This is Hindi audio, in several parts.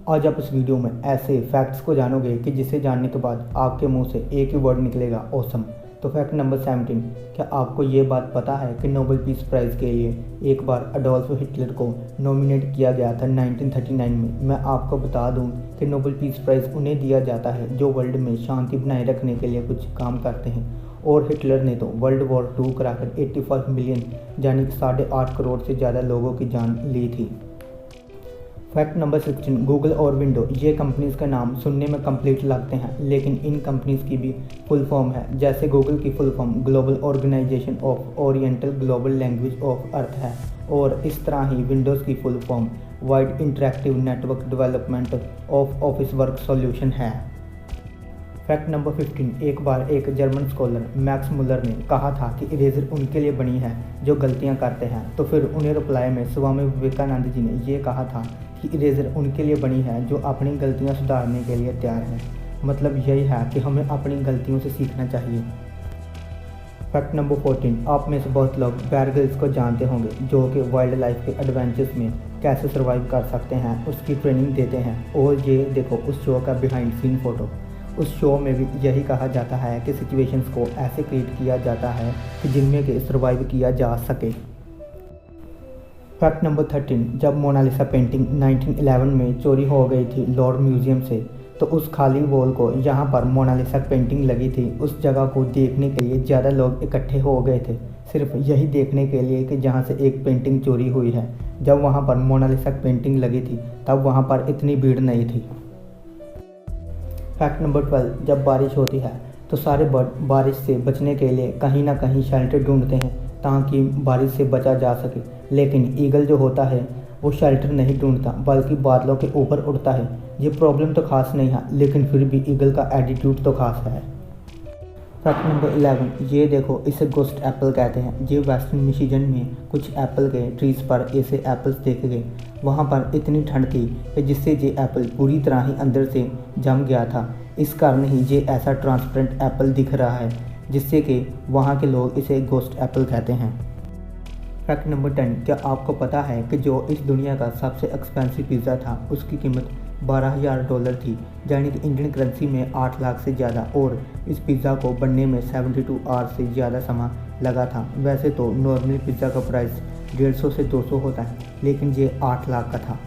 आज आप इस वीडियो में ऐसे फैक्ट्स को जानोगे कि जिसे जानने के बाद आपके मुंह से एक ही वर्ड निकलेगा, ऑसम। तो फैक्ट नंबर 17, क्या आपको ये बात पता है कि नोबेल पीस प्राइज़ के लिए एक बार अडोल्फ हिटलर को नॉमिनेट किया गया था 1939 में। मैं आपको बता दूं कि नोबेल पीस प्राइज़ उन्हें दिया जाता है जो वर्ल्ड में शांति बनाए रखने के लिए कुछ काम करते हैं, और हिटलर ने तो वर्ल्ड वॉर 2 कराकर 85 मिलियन यानी कि 8.5 करोड़ से ज़्यादा लोगों की जान ली थी। फैक्ट नंबर 16, गूगल और विंडो ये कंपनीज़ का नाम सुनने में कंप्लीट लगते हैं, लेकिन इन कंपनीज़ की भी फुल फॉर्म है। जैसे गूगल की full form global organization of oriental global language of earth है, और इस तरह ही विंडोज़ की full form wide interactive network development of office work solution है। फैक्ट नंबर 15, एक बार एक जर्मन स्कॉलर मैक्स मुलर ने कहा था कि इरेजर उनके लिए बनी है जो गलतियां करते हैं, तो फिर उन्हें रिप्लाई में स्वामी विवेकानंद जी ने ये कहा था कि इरेजर उनके लिए बनी है जो अपनी गलतियां सुधारने के लिए तैयार हैं। मतलब यही है कि हमें अपनी गलतियों से सीखना चाहिए। फैक्ट नंबर 14, आप में से बहुत लोग बेयर ग्रिल्स को जानते होंगे जो कि वाइल्ड लाइफ के एडवेंचर्स में कैसे सर्वाइव कर सकते हैं उसकी ट्रेनिंग देते हैं। और ये देखो उस शो का बिहाइंड सीन फोटो। उस शो में भी यही कहा जाता है कि सिचुएशंस को ऐसे क्रिएट किया जाता है कि जिनमें के सर्वाइव किया जा सके। फैक्ट नंबर 13, जब मोनालिसा पेंटिंग 1911 में चोरी हो गई थी लॉर्ड म्यूजियम से, तो उस खाली वॉल को जहां पर मोनालिसा पेंटिंग लगी थी उस जगह को देखने के लिए ज़्यादा लोग इकट्ठे हो गए थे, सिर्फ यही देखने के लिए कि जहां से एक पेंटिंग चोरी हुई है। जब वहां पर मोनालिसा पेंटिंग लगी थी तब वहां पर इतनी भीड़ नहीं थी। फैक्ट नंबर 12, जब बारिश होती है तो सारे बर्ड बारिश से बचने के लिए कहीं ना कहीं शेल्टर ढूंढते हैं ताकि बारिश से बचा जा सके, लेकिन ईगल जो होता है वो शेल्टर नहीं ढूंढता बल्कि बादलों के ऊपर उड़ता है। ये प्रॉब्लम तो खास नहीं है, लेकिन फिर भी ईगल का एटीट्यूड तो खास है। फैक्ट नंबर 11, ये देखो इसे गोस्ट एप्पल कहते हैं। ये वेस्टर्न मिशिगन में कुछ एप्पल के ट्रीज पर ऐसे एप्पल्स देखे गए। वहाँ पर इतनी ठंड थी कि जिससे ये एप्पल पूरी तरह ही अंदर से जम गया था। इस कारण ही ये ऐसा ट्रांसपेरेंट एप्पल दिख रहा है, जिससे कि वहाँ के लोग इसे गोस्ट एप्पल कहते हैं। फैक्ट नंबर 10, क्या आपको पता है कि जो इस दुनिया का सबसे एक्सपेंसिव पिज़्ज़ा था उसकी कीमत $12,000 थी, यानी कि इंडियन करेंसी में 8 लाख से ज़्यादा, और इस पिज़्ज़ा को बनने में 72 आवर्स से ज़्यादा समय लगा था। वैसे तो नॉर्मल पिज़्ज़ा का प्राइस 150 से 200 होता है, लेकिन ये 8 लाख का था।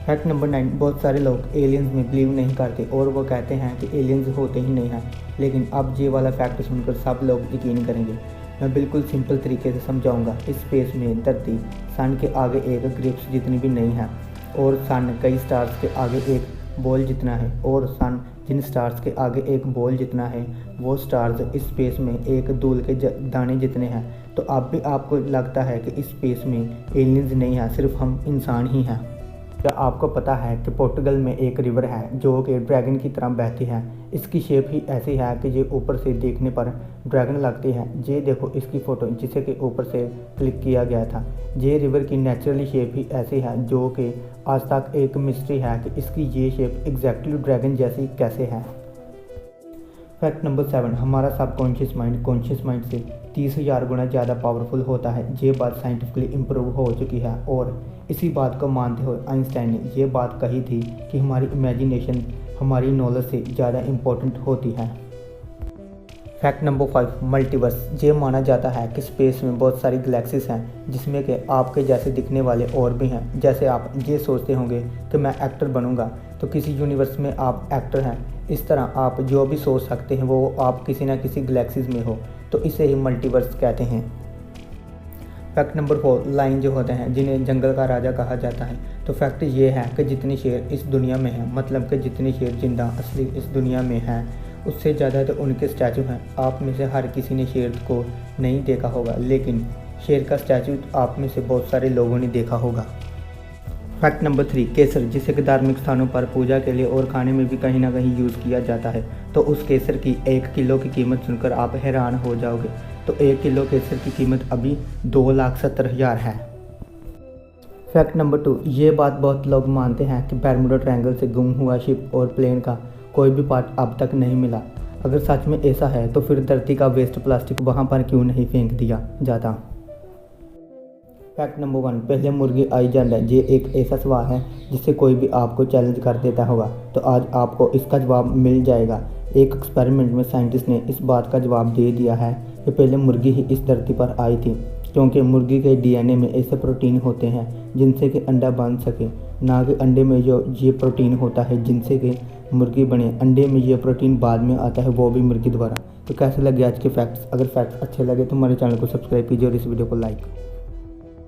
फैक्ट नंबर 9, बहुत सारे लोग एलियंस में बिलीव नहीं करते और वो कहते हैं कि एलियंस होते ही नहीं हैं, लेकिन अब ये वाला फैक्ट सुनकर सब लोग यकीन करेंगे। मैं बिल्कुल सिंपल तरीके से समझाऊंगा। इस स्पेस में धरती सन के आगे एक ग्रेप्स जितनी भी नहीं है, और सन कई स्टार्स के आगे एक बॉल जितना है, और सन जिन स्टार्स के आगे एक बॉल जितना है वो स्टार्स इस स्पेस में एक धूल के दाने जितने हैं। तो अब भी आपको लगता है कि इस स्पेस में एलियंस नहीं है, सिर्फ हम इंसान ही हैं। क्या आपको पता है कि पोर्टुगल में एक रिवर है जो कि ड्रैगन की तरह बहती है। इसकी शेप ही ऐसी है कि ये ऊपर से देखने पर ड्रैगन लगती है। ये देखो इसकी फ़ोटो जिसे कि ऊपर से क्लिक किया गया था। ये रिवर की नेचुरली शेप ही ऐसी है जो कि आज तक एक मिस्ट्री है कि इसकी ये शेप एग्जैक्टली ड्रैगन जैसी कैसे है। फैक्ट नंबर 7, हमारा सबकॉन्शियस माइंड कॉन्शियस माइंड से 30,000 गुना ज़्यादा पावरफुल होता है। ये बात साइंटिफिकली इम्प्रूव हो चुकी है, और इसी बात को मानते हुए आइंस्टाइन ने ये बात कही थी कि हमारी इमेजिनेशन हमारी नॉलेज से ज़्यादा इम्पोर्टेंट होती है। फैक्ट नंबर 5, मल्टीवर्स ये माना जाता है कि स्पेस में बहुत सारी गैलेक्सीज हैं जिसमें कि आपके जैसे दिखने वाले और भी हैं। जैसे आप ये सोचते होंगे कि मैं एक्टर बनूंगा, तो किसी यूनिवर्स में आप एक्टर हैं। इस तरह आप जो भी सोच सकते हैं वो आप किसी न किसी गैलेक्सीज में हो, तो इसे ही मल्टीवर्स कहते हैं। फैक्ट नंबर 4, लायन जो होते हैं जिन्हें जंगल का राजा कहा जाता है। तो फैक्ट ये है कि जितने शेर इस दुनिया में हैं, मतलब कि जितने शेर जिंदा असली इस दुनिया में हैं, उससे ज़्यादा तो उनके स्टैचू हैं। आप में से हर किसी ने शेर को नहीं देखा होगा, लेकिन शेर का स्टैचू आप में से बहुत सारे लोगों ने देखा होगा। फैक्ट नंबर 3, केसर जिसे कि धार्मिक स्थानों पर पूजा के लिए और खाने में भी कहीं ना कहीं यूज़ किया जाता है। तो उस केसर की 1 किलो की कीमत सुनकर आप हैरान हो जाओगे। तो 1 किलो केसर की कीमत अभी 2,70,000 है। फैक्ट नंबर 2, ये बात बहुत लोग मानते हैं कि बर्मुडा ट्रायंगल से गुम हुआ शिप और प्लेन का कोई भी पार्ट अब तक नहीं मिला। अगर सच में ऐसा है तो फिर धरती का वेस्ट प्लास्टिक वहाँ पर क्यों नहीं फेंक दिया जाता। फैक्ट नंबर 1, पहले मुर्गी आई ਜਾਂਦਾ है। ये एक ऐसा सवाल है जिससे कोई भी आपको चैलेंज कर देता होगा, तो आज आपको इसका जवाब मिल जाएगा। एक एक्सपेरिमेंट में साइंटिस्ट ने इस बात का जवाब दे दिया है कि पहले मुर्गी ही इस धरती पर आई थी, क्योंकि मुर्गी के डीएनए में ऐसे प्रोटीन होते हैं जिनसे कि अंडा बन सके, ना कि अंडे में जो ये प्रोटीन होता है जिनसे कि मुर्गी बने। अंडे में ये प्रोटीन बाद में आता है, वो भी मुर्गी द्वारा। तो कैसे लगे आज के फैक्ट्स? अगर फैक्ट्स अच्छे लगे तो हमारे चैनल को सब्सक्राइब कीजिए और इस वीडियो को लाइक